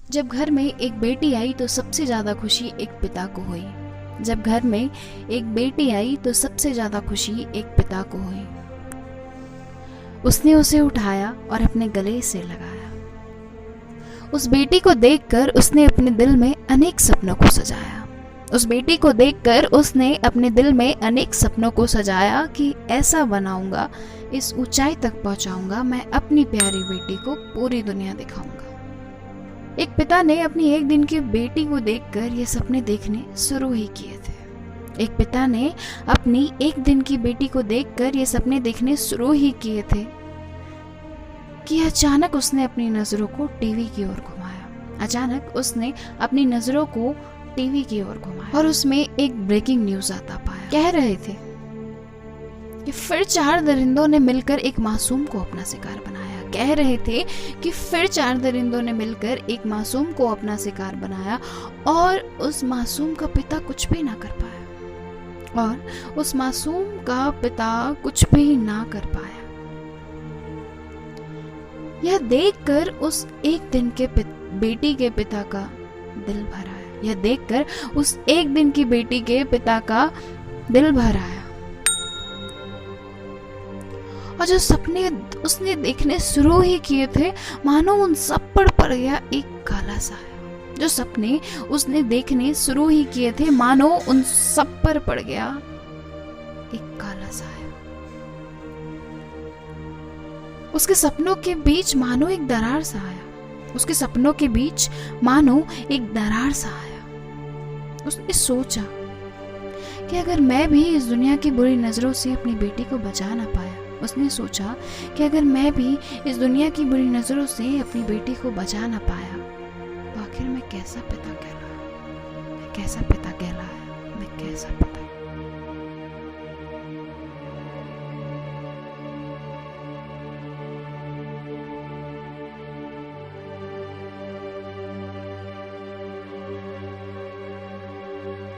जब घर में एक बेटी आई तो सबसे ज्यादा खुशी एक पिता को हुई। जब घर में एक बेटी आई तो सबसे ज्यादा खुशी एक पिता को हुई। उसने उसे उठाया और अपने गले से लगाया। उस बेटी को देखकर उसने अपने दिल में अनेक सपनों को सजाया। उस बेटी को देखकर उसने अपने दिल में अनेक सपनों को सजाया कि ऐसा बनाऊंगा, इस ऊंचाई तक पहुंचाऊंगा, मैं अपनी प्यारी बेटी को पूरी दुनिया दिखाऊंगा। एक पिता ने अपनी एक दिन की बेटी को देखकर ये सपने देखने शुरू ही किए थे। एक पिता ने अपनी एक दिन की बेटी को देखकर ये सपने देखने शुरू ही किए थे कि अचानक उसने अपनी नजरों को टीवी की ओर घुमाया। अचानक उसने अपनी नजरों को टीवी की ओर घुमाया और उसमें एक ब्रेकिंग न्यूज आता पाया। कह रहे थे कि फिर 4 दरिंदों ने मिलकर एक मासूम को अपना शिकार बनाया। कह रहे थे कि फिर 4 दरिंदों ने मिलकर एक मासूम को अपना शिकार बनाया और उस मासूम का पिता कुछ भी ना कर पाया। और उस मासूम का पिता कुछ भी ना कर पाया। यह देखकर उस एक दिन के बेटी के पिता का दिल भर आया। यह देखकर उस एक दिन की बेटी के पिता का दिल भर आया। और जो सपने उसने देखने शुरू ही किए थे, मानो उन सब पर पड़ गया एक काला साया। जो सपने उसने देखने शुरू ही किए थे, मानो उन सब पर पड़ गया एक काला साया। उसके सपनों के बीच मानो एक दरार सा आया। उसके सपनों के बीच मानो एक दरार सा आया। उसने सोचा कि अगर मैं भी इस दुनिया की बुरी नजरों से अपनी बेटी को बचा ना पाया, उसने सोचा कि अगर मैं भी इस दुनिया की बुरी नजरों से अपनी बेटी को बचा ना पाया तो आखिर मैं कैसा पिता कहलाया। मैं कैसा पिता कहलाया। मैं कैसा पिता